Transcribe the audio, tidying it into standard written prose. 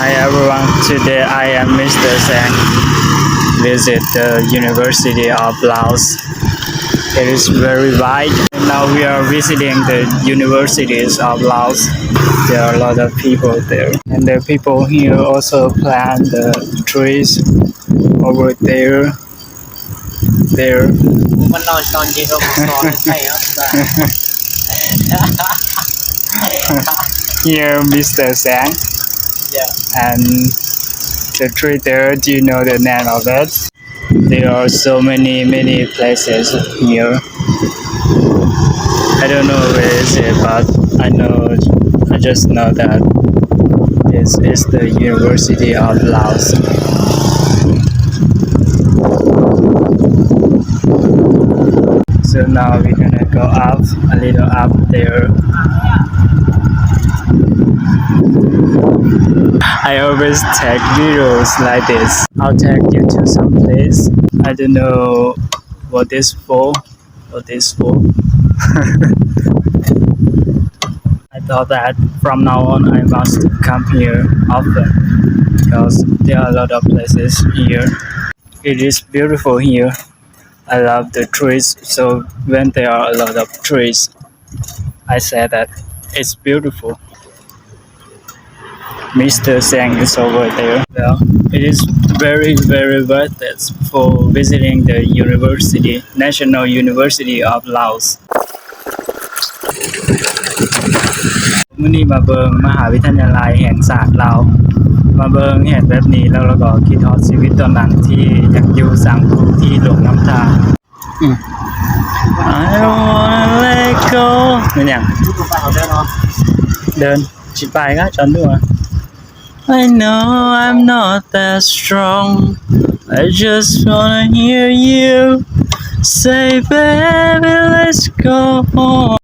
Hi everyone, today I am Mr. Sang. Visit the University of Laos. It is very wide. Now we are visiting the universities of Laos. There are a lot of people there. And the people here also plant the trees over there. There. มันนอนตอนเย็นเรานอนใช่ครับ Here Mr. Sang. Yeah. And the tree there, do you know the name of it? There are so many places here. I don't know where is it, but I just know that this is the University of Laos. So now we're gonna go up a little up there. I always take videos like this. I'll take you to some place. I don't know what this for. I thought that from now on I must come here often because there are a lot of places here. It is beautiful here. I love the trees, so when there are a lot of trees, I say that it's beautiful. Mr. Sang is over there. Well, it is very worth it for visiting the university, National University of Laos. มื้อนี้มาเบิงมหาวิทยาลัยแห่งศาสตร์ลาวมาเบิงเห็นแบบนี้แล้วเราก็คิดฮอดชีวิตตอนนั้นที่อยากอยู่สังคมที่หลงน้ำทาง I don't wanna let go นั่นหยัง ทุกคนไปเขาได้เนาะ เดินชิดไปก็จอนด้วย I know I'm not that strong. I just wanna hear you say, baby, let's go home.